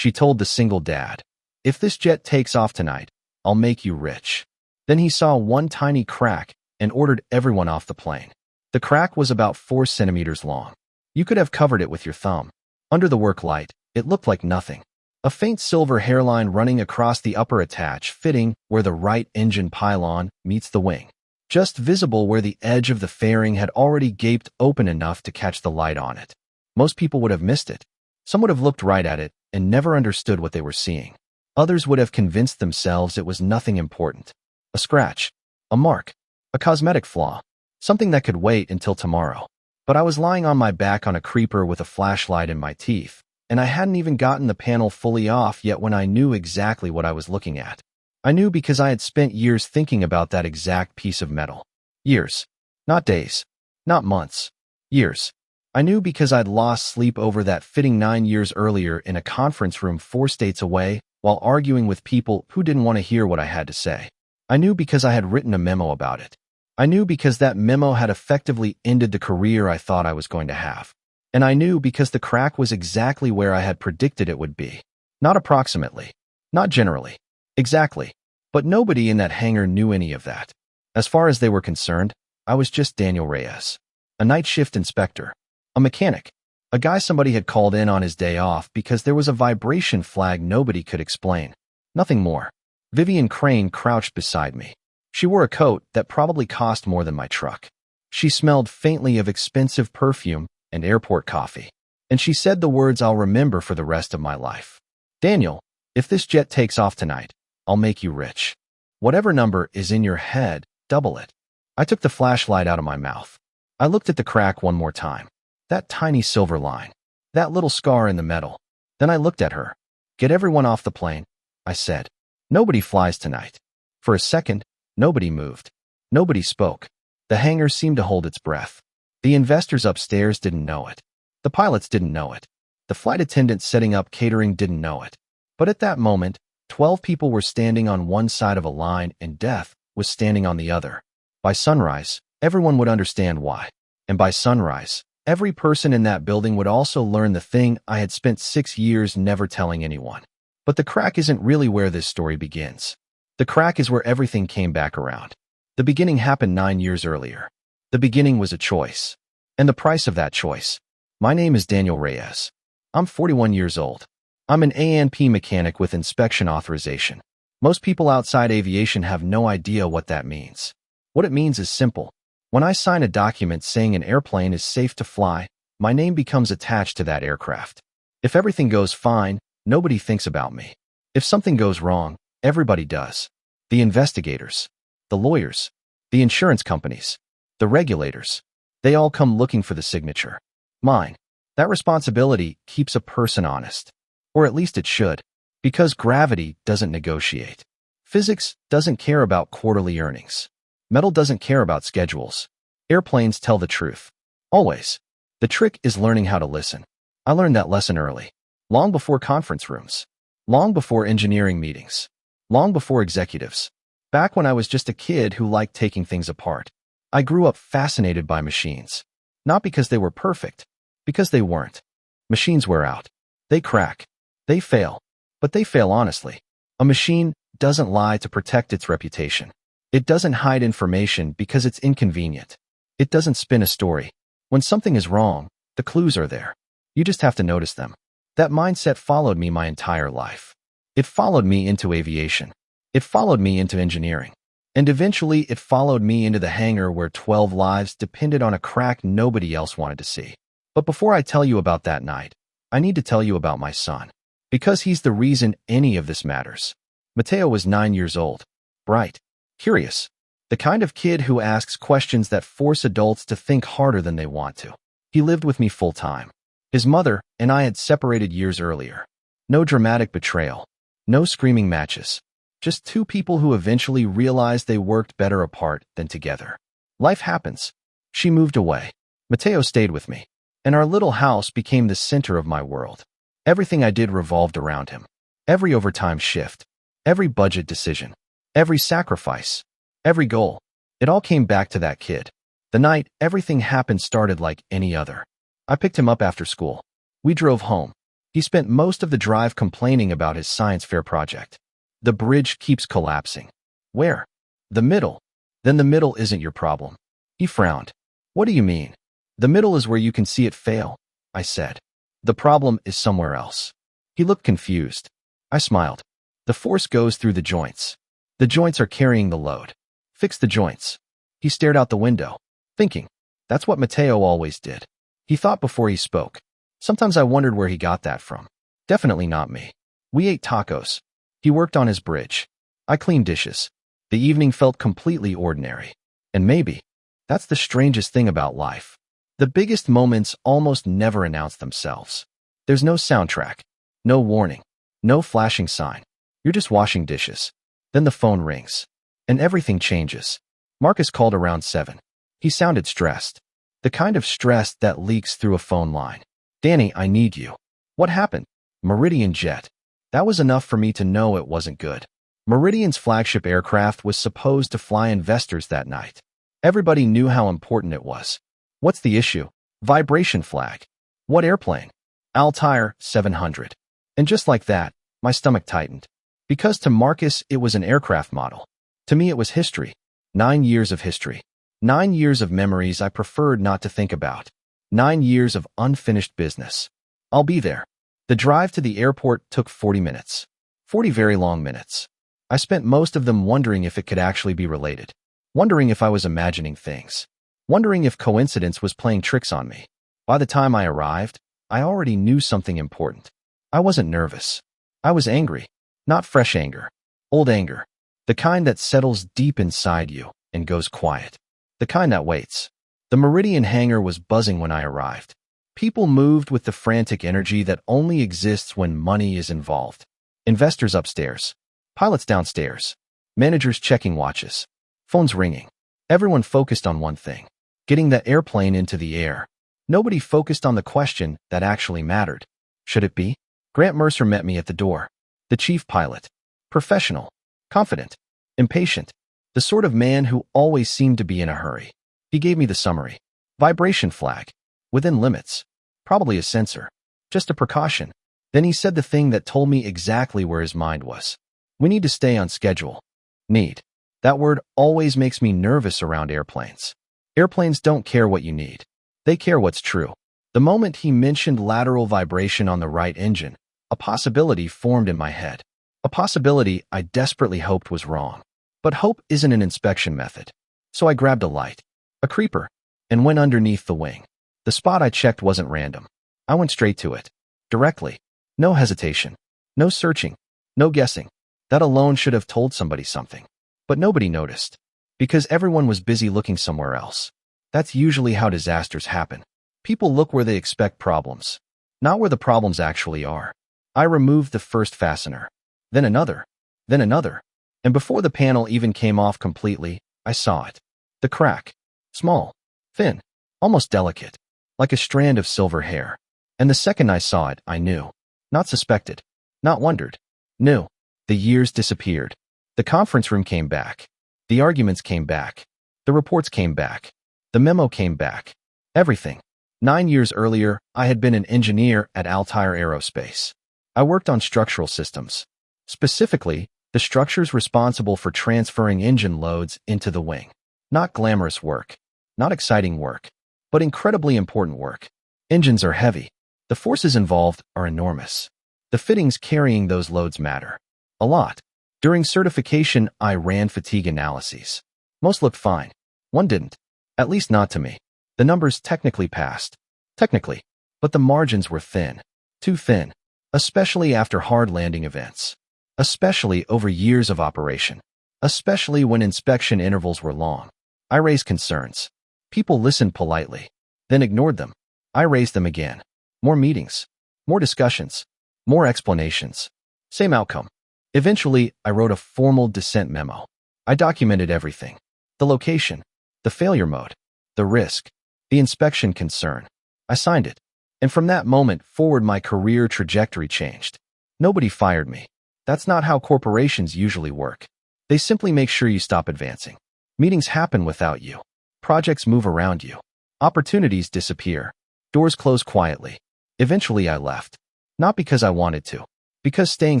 She told the single dad. If this jet takes off tonight, I'll make you rich. Then he saw one tiny crack and ordered everyone off the plane. The crack was about 4 centimeters long. You could have covered it with your thumb. Under the work light, it looked like nothing. A faint silver hairline running across the upper attach fitting where the right engine pylon meets the wing. Just visible where the edge of the fairing had already gaped open enough to catch the light on it. Most people would have missed it. Some would have looked right at it and never understood what they were seeing. Others would have convinced themselves it was nothing important. A scratch, a mark, a cosmetic flaw, something that could wait until tomorrow. But I was lying on my back on a creeper with a flashlight in my teeth, and I hadn't even gotten the panel fully off yet when I knew exactly what I was looking at. I knew because I had spent years thinking about that exact piece of metal. Years. Not days. Not months. Years. I knew because I'd lost sleep over that fitting 9 years earlier in a conference room 4 states away while arguing with people who didn't want to hear what I had to say. I knew because I had written a memo about it. I knew because that memo had effectively ended the career I thought I was going to have. And I knew because the crack was exactly where I had predicted it would be. Not approximately. Not generally. Exactly. But nobody in that hangar knew any of that. As far as they were concerned, I was just Daniel Reyes. A night shift inspector. A mechanic. A guy somebody had called in on his day off because there was a vibration flag nobody could explain. Nothing more. Vivian Crane crouched beside me. She wore a coat that probably cost more than my truck. She smelled faintly of expensive perfume and airport coffee. And she said the words I'll remember for the rest of my life. Daniel, if this jet takes off tonight, I'll make you rich. Whatever number is in your head, double it. I took the flashlight out of my mouth. I looked at the crack one more time. That tiny silver line. That little scar in the metal. Then I looked at her. Get everyone off the plane, I said. Nobody flies tonight. For a second, nobody moved. Nobody spoke. The hangar seemed to hold its breath. The investors upstairs didn't know it. The pilots didn't know it. The flight attendants setting up catering didn't know it. But at that moment, 12 people were standing on one side of a line and death was standing on the other. By sunrise, everyone would understand why. And by sunrise, every person in that building would also learn the thing I had spent 6 years never telling anyone. But the crack isn't really where this story begins. The crack is where everything came back around. The beginning happened 9 years earlier. The beginning was a choice. And the price of that choice. My name is Daniel Reyes. I'm 41 years old. I'm an A&P mechanic with inspection authorization. Most people outside aviation have no idea what that means. What it means is simple. When I sign a document saying an airplane is safe to fly, my name becomes attached to that aircraft. If everything goes fine, nobody thinks about me. If something goes wrong, everybody does. The investigators, the lawyers, the insurance companies, the regulators. They all come looking for the signature. Mine. That responsibility keeps a person honest. Or at least it should. Because gravity doesn't negotiate. Physics doesn't care about quarterly earnings. Metal doesn't care about schedules. Airplanes tell the truth. Always. The trick is learning how to listen. I learned that lesson early. Long before conference rooms. Long before engineering meetings. Long before executives. Back when I was just a kid who liked taking things apart. I grew up fascinated by machines. Not because they were perfect. Because they weren't. Machines wear out. They crack. They fail. But they fail honestly. A machine doesn't lie to protect its reputation. It doesn't hide information because it's inconvenient. It doesn't spin a story. When something is wrong, the clues are there. You just have to notice them. That mindset followed me my entire life. It followed me into aviation. It followed me into engineering. And eventually it followed me into the hangar where 12 lives depended on a crack nobody else wanted to see. But before I tell you about that night, I need to tell you about my son. Because he's the reason any of this matters. Mateo was 9 years old. Bright. Curious. The kind of kid who asks questions that force adults to think harder than they want to. He lived with me full time. His mother and I had separated years earlier. No dramatic betrayal. No screaming matches. Just two people who eventually realized they worked better apart than together. Life happens. She moved away. Mateo stayed with me. And our little house became the center of my world. Everything I did revolved around him. Every overtime shift. Every budget decision. Every sacrifice. Every goal. It all came back to that kid. The night everything happened started like any other. I picked him up after school. We drove home. He spent most of the drive complaining about his science fair project. The bridge keeps collapsing. Where? The middle. Then the middle isn't your problem. He frowned. What do you mean? The middle is where you can see it fail, I said. The problem is somewhere else. He looked confused. I smiled. The force goes through the joints. The joints are carrying the load. Fix the joints. He stared out the window, thinking. That's what Mateo always did. He thought before he spoke. Sometimes I wondered where he got that from. Definitely not me. We ate tacos. He worked on his bridge. I cleaned dishes. The evening felt completely ordinary. And maybe that's the strangest thing about life. The biggest moments almost never announce themselves. There's no soundtrack, no warning, no flashing sign. You're just washing dishes. Then the phone rings. And everything changes. Marcus called around 7. He sounded stressed. The kind of stress that leaks through a phone line. Danny, I need you. What happened? Meridian jet. That was enough for me to know it wasn't good. Meridian's flagship aircraft was supposed to fly investors that night. Everybody knew how important it was. What's the issue? Vibration flag. What airplane? Altair 700. And just like that, my stomach tightened. Because to Marcus, it was an aircraft model. To me, it was history. 9 years of history. 9 years of memories I preferred not to think about. 9 years of unfinished business. I'll be there. The drive to the airport took 40 minutes. 40 very long minutes. I spent most of them wondering if it could actually be related. Wondering if I was imagining things. Wondering if coincidence was playing tricks on me. By the time I arrived, I already knew something important. I wasn't nervous. I was angry. Not fresh anger. Old anger. The kind that settles deep inside you and goes quiet. The kind that waits. The Meridian hangar was buzzing when I arrived. People moved with the frantic energy that only exists when money is involved. Investors upstairs. Pilots downstairs. Managers checking watches. Phones ringing. Everyone focused on one thing. Getting the airplane into the air. Nobody focused on the question that actually mattered. Should it be? Grant Mercer met me at the door. The chief pilot. Professional. Confident. Impatient. The sort of man who always seemed to be in a hurry. He gave me the summary. Vibration flag. Within limits. Probably a sensor. Just a precaution. Then he said the thing that told me exactly where his mind was. We need to stay on schedule. Need. That word always makes me nervous around airplanes. Airplanes don't care what you need. They care what's true. The moment he mentioned lateral vibration on the right engine, a possibility formed in my head. A possibility I desperately hoped was wrong. But hope isn't an inspection method. So I grabbed a light, a creeper, and went underneath the wing. The spot I checked wasn't random. I went straight to it. Directly. No hesitation. No searching. No guessing. That alone should have told somebody something. But nobody noticed. Because everyone was busy looking somewhere else. That's usually how disasters happen. People look where they expect problems. Not where the problems actually are. I removed the first fastener. Then another. Then another. And before the panel even came off completely, I saw it. The crack. Small. Thin. Almost delicate. Like a strand of silver hair. And the second I saw it, I knew. Not suspected. Not wondered. Knew. The years disappeared. The conference room came back. The arguments came back. The reports came back. The memo came back. Everything. 9 years earlier, I had been an engineer at Altair Aerospace. I worked on structural systems. Specifically, the structures responsible for transferring engine loads into the wing. Not glamorous work. Not exciting work. But incredibly important work. Engines are heavy. The forces involved are enormous. The fittings carrying those loads matter. A lot. During certification, I ran fatigue analyses. Most looked fine. One didn't. At least not to me. The numbers technically passed. Technically. But the margins were thin. Too thin. Especially after hard landing events. Especially over years of operation. Especially when inspection intervals were long. I raised concerns. People listened politely. Then ignored them. I raised them again. More meetings. More discussions. More explanations. Same outcome. Eventually, I wrote a formal dissent memo. I documented everything. The location. The failure mode. The risk. The inspection concern. I signed it. And from that moment forward, my career trajectory changed. Nobody fired me. That's not how corporations usually work. They simply make sure you stop advancing. Meetings happen without you. Projects move around you. Opportunities disappear. Doors close quietly. Eventually, I left. Not because I wanted to, because staying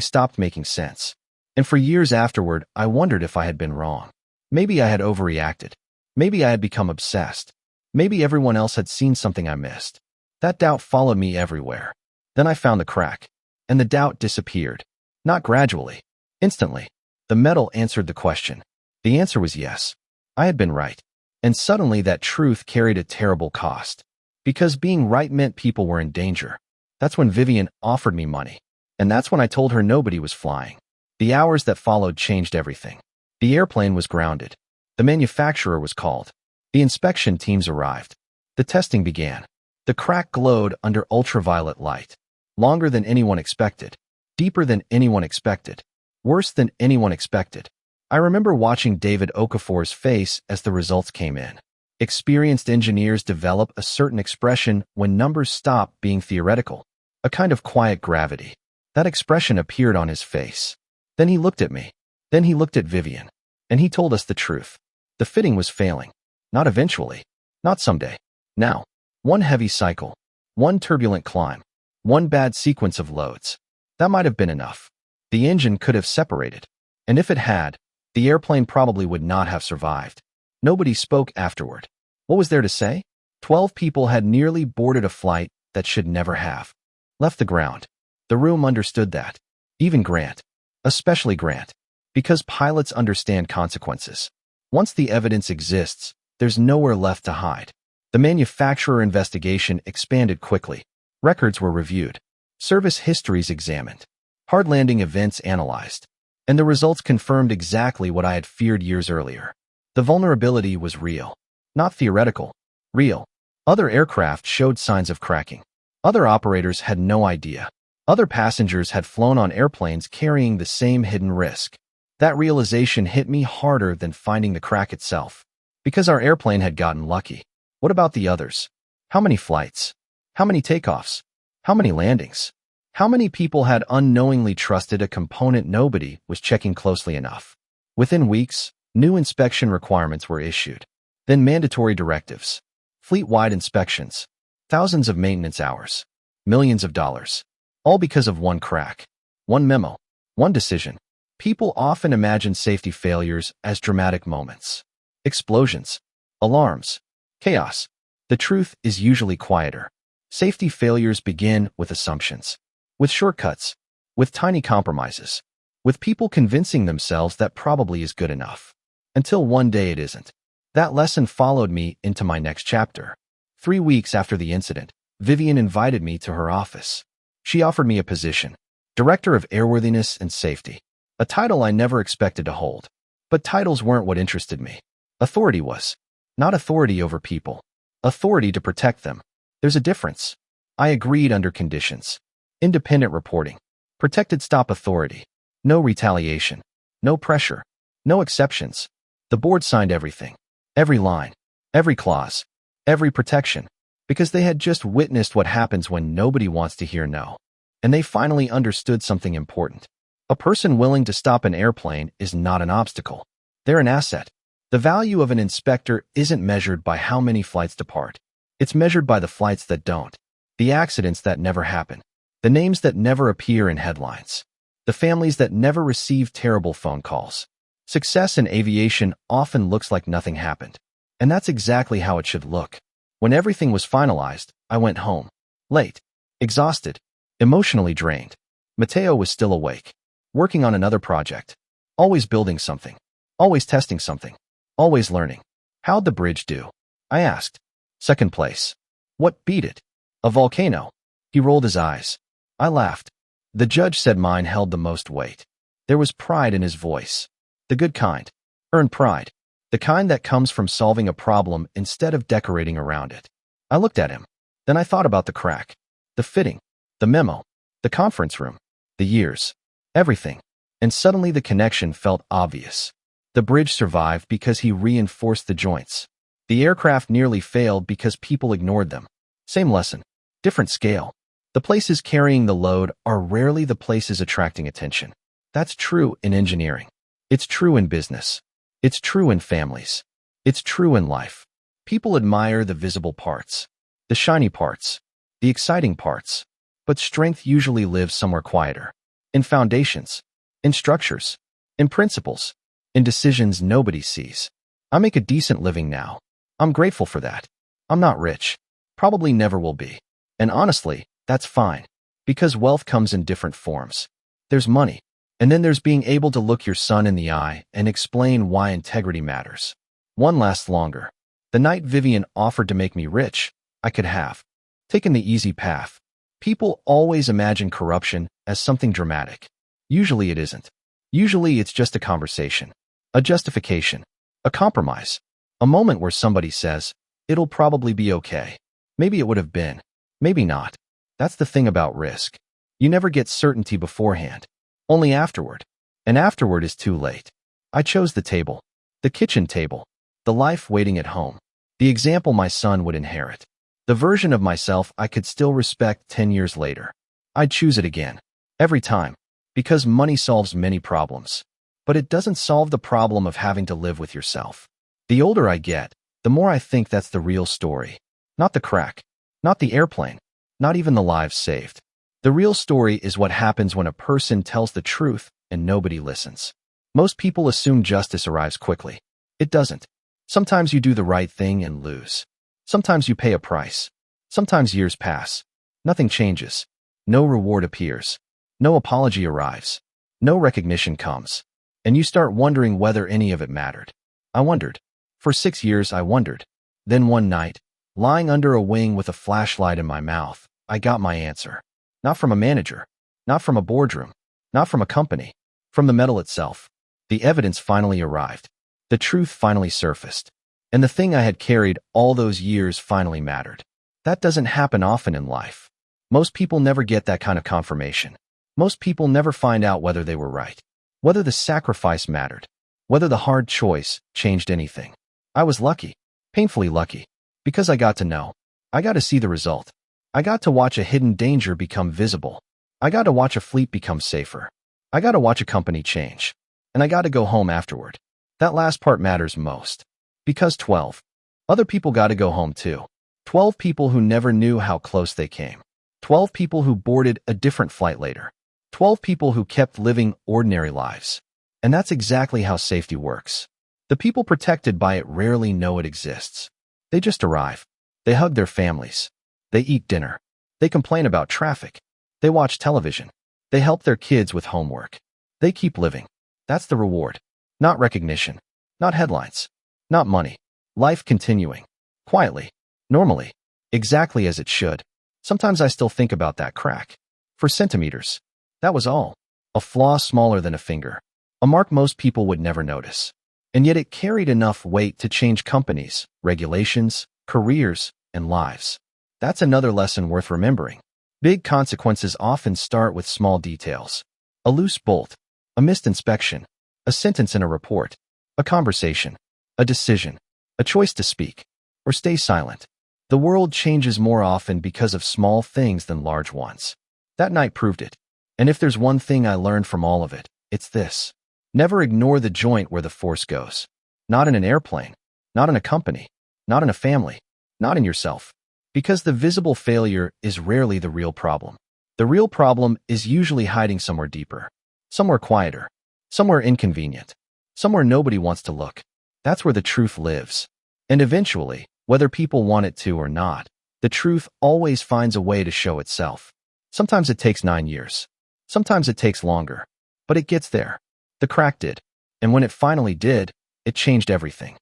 stopped making sense. And for years afterward, I wondered if I had been wrong. Maybe I had overreacted. Maybe I had become obsessed. Maybe everyone else had seen something I missed. That doubt followed me everywhere. Then I found the crack, and the doubt disappeared. Not gradually, instantly. The metal answered the question. The answer was yes. I had been right. And suddenly that truth carried a terrible cost. Because being right meant people were in danger. That's when Vivian offered me money. And that's when I told her nobody was flying. The hours that followed changed everything. The airplane was grounded. The manufacturer was called. The inspection teams arrived. The testing began. The crack glowed under ultraviolet light. Longer than anyone expected. Deeper than anyone expected. Worse than anyone expected. I remember watching David Okafor's face as the results came in. Experienced engineers develop a certain expression when numbers stop being theoretical. A kind of quiet gravity. That expression appeared on his face. Then he looked at me. Then he looked at Vivian. And he told us the truth. The fitting was failing. Not eventually. Not someday. Now. One heavy cycle. One turbulent climb. One bad sequence of loads. That might have been enough. The engine could have separated. And if it had, the airplane probably would not have survived. Nobody spoke afterward. What was there to say? 12 people had nearly boarded a flight that should never have. Left the ground. The room understood that. Even Grant. Especially Grant. Because pilots understand consequences. Once the evidence exists, there's nowhere left to hide. The manufacturer investigation expanded quickly. Records were reviewed. Service histories examined. Hard landing events analyzed. And the results confirmed exactly what I had feared years earlier. The vulnerability was real. Not theoretical. Real. Other aircraft showed signs of cracking. Other operators had no idea. Other passengers had flown on airplanes carrying the same hidden risk. That realization hit me harder than finding the crack itself. Because our airplane had gotten lucky. What about the others? How many flights? How many takeoffs? How many landings? How many people had unknowingly trusted a component nobody was checking closely enough? Within weeks, new inspection requirements were issued. Then mandatory directives. Fleet-wide inspections. Thousands of maintenance hours. Millions of dollars. All because of one crack. One memo. One decision. People often imagine safety failures as dramatic moments. Explosions. Alarms. Chaos. The truth is usually quieter. Safety failures begin with assumptions. With shortcuts. With tiny compromises. With people convincing themselves that probably is good enough. Until one day it isn't. That lesson followed me into my next chapter. 3 weeks after the incident, Vivian invited me to her office. She offered me a position. Director of Airworthiness and Safety. A title I never expected to hold. But titles weren't what interested me. Authority was. Not authority over people. Authority to protect them. There's a difference. I agreed under conditions. Independent reporting. Protected stop authority. No retaliation. No pressure. No exceptions. The board signed everything. Every line. Every clause. Every protection. Because they had just witnessed what happens when nobody wants to hear no. And they finally understood something important. A person willing to stop an airplane is not an obstacle. They're an asset. The value of an inspector isn't measured by how many flights depart. It's measured by the flights that don't. The accidents that never happen. The names that never appear in headlines. The families that never receive terrible phone calls. Success in aviation often looks like nothing happened. And that's exactly how it should look. When everything was finalized, I went home. Late. Exhausted. Emotionally drained. Mateo was still awake. Working on another project. Always building something. Always testing something. Always learning. How'd the bridge do? I asked. Second place. What beat it? A volcano. He rolled his eyes. I laughed. The judge said mine held the most weight. There was pride in his voice. The good kind. Earned pride. The kind that comes from solving a problem instead of decorating around it. I looked at him. Then I thought about the crack. The fitting. The memo. The conference room. The years. Everything. And suddenly the connection felt obvious. The bridge survived because he reinforced the joints. The aircraft nearly failed because people ignored them. Same lesson. Different scale. The places carrying the load are rarely the places attracting attention. That's true in engineering. It's true in business. It's true in families. It's true in life. People admire the visible parts. The shiny parts. The exciting parts. but strength usually lives somewhere quieter. In foundations, in structures, in principles, in decisions nobody sees. I make a decent living now. I'm grateful for that. I'm not rich. Probably never will be. And honestly, that's fine. Because wealth comes in different forms. There's money. And then there's being able to look your son in the eye and explain why integrity matters. One lasts longer. The night Vivian offered to make me rich, I could have taken the easy path. People always imagine corruption as something dramatic. Usually it isn't. Usually it's just a conversation, a justification, a compromise, a moment where somebody says, it'll probably be okay. Maybe it would have been. Maybe not. That's the thing about risk. You never get certainty beforehand. Only afterward. And afterward is too late. I chose the table. The kitchen table. The life waiting at home. The example my son would inherit. The version of myself I could still respect 10 years later. I'd choose it again. Every time. Because money solves many problems. But it doesn't solve the problem of having to live with yourself. The older I get, the more I think that's the real story. Not the crack. Not the airplane. Not even the lives saved. The real story is what happens when a person tells the truth and nobody listens. Most people assume justice arrives quickly. It doesn't. Sometimes you do the right thing and lose. Sometimes you pay a price. Sometimes years pass. Nothing changes. No reward appears. No apology arrives. No recognition comes. And you start wondering whether any of it mattered. I wondered. For 6 years I wondered. Then one night, lying under a wing with a flashlight in my mouth, I got my answer. Not from a manager. Not from a boardroom. Not from a company. From the metal itself. The evidence finally arrived. The truth finally surfaced. And the thing I had carried all those years finally mattered. That doesn't happen often in life. Most people never get that kind of confirmation. Most people never find out whether they were right. Whether the sacrifice mattered. Whether the hard choice changed anything. I was lucky. Painfully lucky. Because I got to know. I got to see the result. I got to watch a hidden danger become visible. I got to watch a fleet become safer. I got to watch a company change. And I got to go home afterward. That last part matters most. Because 12 other people got to go home too. 12 people who never knew how close they came. 12 people who boarded a different flight later. 12 people who kept living ordinary lives. And that's exactly how safety works. The people protected by it rarely know it exists. They just arrive. They hug their families. They eat dinner. They complain about traffic. They watch television. They help their kids with homework. They keep living. That's the reward. Not recognition. Not headlines. Not money. Life continuing. Quietly. Normally. Exactly as it should. Sometimes I still think about that crack. For centimeters. That was all. A flaw smaller than a finger. A mark most people would never notice. And yet it carried enough weight to change companies, regulations, careers, and lives. That's another lesson worth remembering. Big consequences often start with small details. A loose bolt. A missed inspection. A sentence in a report. A conversation. A decision. A choice to speak. Or stay silent. The world changes more often because of small things than large ones. That night proved it. And if there's one thing I learned from all of it, it's this. Never ignore the joint where the force goes. Not in an airplane. Not in a company. Not in a family. Not in yourself. Because the visible failure is rarely the real problem. The real problem is usually hiding somewhere deeper. Somewhere quieter. Somewhere inconvenient. Somewhere nobody wants to look. That's where the truth lives. And eventually, whether people want it to or not, the truth always finds a way to show itself. Sometimes it takes 9 years. Sometimes it takes longer. But it gets there. The crack did. And when it finally did, it changed everything.